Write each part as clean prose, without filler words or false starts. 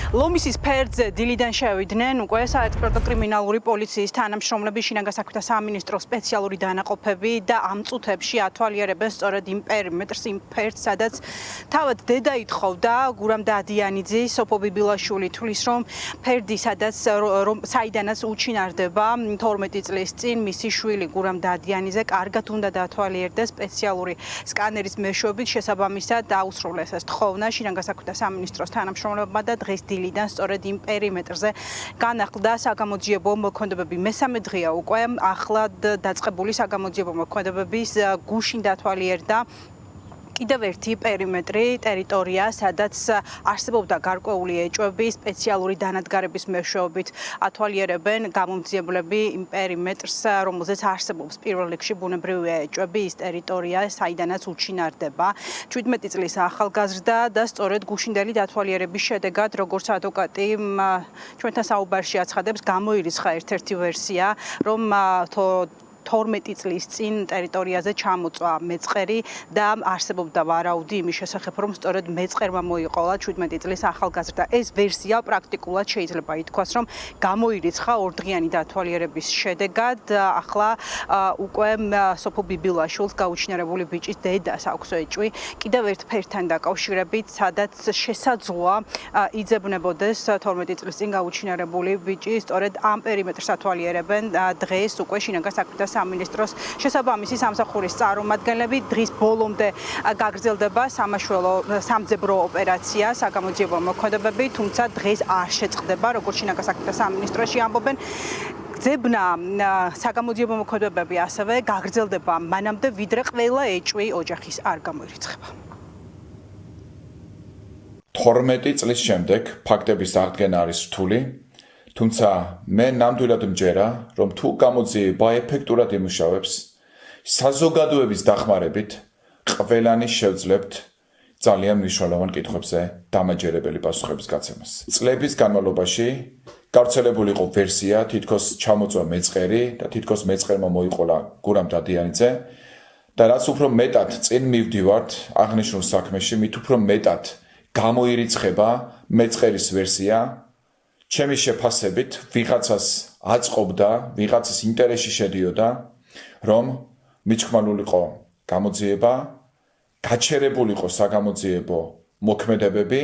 ლომისის ფერდზე დილიდან შევიდნენ უკვე საექსპერტო კრიმინალური პოლიციის თანამშრომლები, შინაგან საქმეთა სამინისტროს სპეციალური დანაყოფები და ამ წუთებში ათვალიერებენ სწორედ იმ პერიმეტრს, იმ ფერდს, სადაც თავად დედა ითხოვდა გურამ დადიანიძის, სოფო ბიბილაშვილი თვლის, რომ ფერდი, საიდანაც უჩინარდება 12 წლის წინ მისი შვილი გურამ დადიანიძე კარგად უნდა დაათვალიერდეს სპეციალური სკანერის მეშვეობით, შესაბამისად დაუსრულეს ეს თხოვნა შინაგან საქმეთა სამინისტროს თანამშრომლებმა და დღეს დილიდან სწორედ იმ პერიმეტრზე განახლდა საგამოძიებო მოქმედებები. მესამე დღეა უკვე ახლად დაწყებული საგამოძიებო მოქმედებების გუშინ დათვალიერდა კიდევ ერთი პერიმეტრი ტერიტორია, სადაც არსებობდა გარკვეული ეჭვები, სპეციალური დანადგარების მეშვეობით ათვალიერებენ გამომძიებლები იმ პერიმეტრს, რომელზეც არსებობს პირველ რიგში ბუნებრივია ეჭვები, ის ტერიტორია, საიდანაც უჩინარდება 17 წლის ახალგაზრდა და სწორედ გუშინდელი დათვალიერების შედეგად, როგორც ადვოკატი ჩვენთან საუბარში აცხადებს, გამოირიცხა ერთ-ერთი ვერსია, რომ 12 წლის წინ ტერიტორიაზე ჩამოწვა მეწყერი და არსებობდა ვარაუდი იმის შესახებ, რომ სწორედ მეწყერმა მოიყოლა 17 წლის ახალგაზრდა. ეს ვერსია პრაქტიკულად შეიძლება ითქვას, რომ გამოირიცხა ორდღიანი დათვალიერების შედეგად. ახლა უკვე სოფო ბიბილაშვილს გაუჩინარებული ბიჭის დედას აქვს ეჭვი კიდევ ერთ ფერთან დაკავშირებით, სადაც შესაძლოა იძებნებოდეს 12 წლის წინ გაუჩინარებული ბიჭი. სწორედ ამ პერიმეტრს ათვალიერებენ დღეს უკვე შინაგან საქმეთა სამინისტროს შესაბამისი სამსახურის წარმომადგენლები. დღის ბოლომდე გაგრძელდება სამძებრო ოპერაცია, საგამოძიებო მოქმედებები, თუმცა დღეს არ შეწყდება, როგორც შინაგან საქმეთა სამინისტროში ამბობენ. ძებნა საგამოძიებო მოქმედებები ასევე გაგრძელდება მანამდე, ვიდრე ყველა ეჭვი ოჯახის არ გამოირიცხება. 12 წლის შემდეგ ფაქტების აღდგენა არის რთული. თუმცა მე ნამდვილად მჯერა, რომ თუ გამოძიება ეფექტურად იმუშავებს, საზოგადოების დახმარებით ყველანი შევძლებთ ძალიან მნიშვნელოვან კითხვებზე დამაჯერებელი პასუხების გაცემას. წლების განმავლობაში გავრცელებული იყო ვერსია, თითქოს ჩამოწვა მეწყერი და თითქოს მეწყერმა მოიყოლა გურამ დადიანიძე და რაც უფრო მეტად წინ მივდივართ აღნიშნულ საქმეში, მით უფრო მეტად გამოირიცხება მეწყერის ვერსია. ჩემი შეფასებით ვიღაცას აწყობდა, ვიღაცის ინტერესში შედიოდა, რომ მიჩქმალულიყო გამოძიება, გაჩერებულიყო საგამოძიებო მოქმედებები,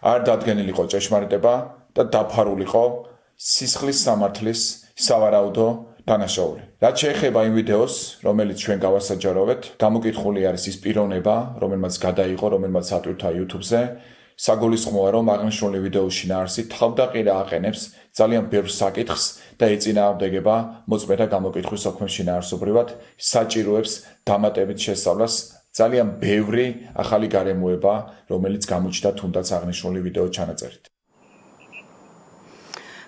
არ დადგენილიყო ჭეშმარიტება და დაფარულიყო სისხლის სამართლის სავარაუდო დანაშაული. რაც შეეხება იმ ვიდეოს, რომელიც ჩვენ გავასაჯაროვეთ, გამოკითხული არის ის პიროვნება, რომელმაც გადაიღო, რომელმაც ატვირთა YouTube-ზე. საგულისხმოა, რომ აღნიშნული ვიდეოს შინაარსი თავდაყირა აყენებს ძალიან ბევრ საკითხს და ეწინააღმდეგება მოწმეთა გამოკითხვის საქმის შინაარსობრივად, საჭიროებს დამატებით შესწავლას ძალიან ბევრი ახალი გარემოება, რომელიც გამოჩნდა თუნდაც აღნიშნული ვიდეოს ჩანაწერით.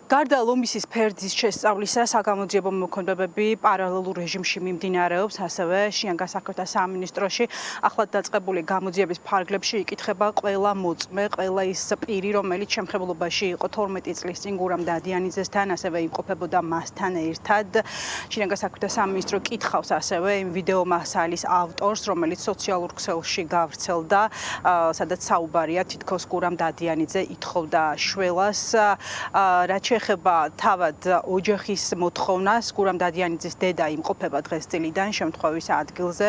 გარდა ლომისის ფერდის შესწავლისა, საგამოძიებო მოქმედებები პარალელურ რეჟიმში მიმდინარეობს, ასევე შინაგან საქმეთა სამინისტროში ახლად დაწყებული გამოძიების ფარგლებში იკითხება ყველა მოწმე, ყველა ის პირი, რომელიც შემხებლობაში იყო 12 წლის წინ გურამ დადიანიძესთან, ასევე იმყოფებოდა მასთან ერთად. შინაგან საქმეთა სამინისტრო კითხავს ასევე იმ ვიდეო მასალის ავტორს, რომელიც სოციალურ ქსელში გავრცელდა, სადაც საუბარია თითქოს გურამ დადიანიძე ითხოვდა შველას. რაც ეხება თავად ოჯახის მოთხოვნას, გურამ დადიანიძის დედა იმყოფება დღეს დილიდან შემთხვევის ადგილზე,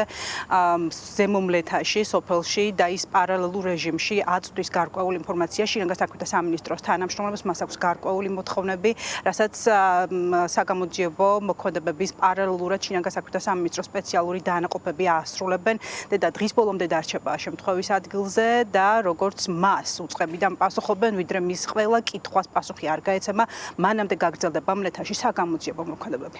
ზემომლეთაში, სოფელში და ის პარალელურ რეჟიმში აწვდის გარკვეულ ინფორმაციას შინაგან საქმეთა სამინისტროს თანამშრომლებს, მას აქვს გარკვეული მოთხოვნები, რასაც საგამოძიებო მოქმედებების პარალელურად შინაგან საქმეთა სამინისტროს სპეციალური დანაყოფები აასრულებენ. დედა დღის ბოლომდე დარჩება შემთხვევის ადგილზე და როგორც მას უწყებიდან პასუხობენ, ვიდრე მის ყველა კითხვას პასუხი არ გაეცემა. მანამდე გაგრძელდება მლეთაში საგამოძიებო მოქმედებები.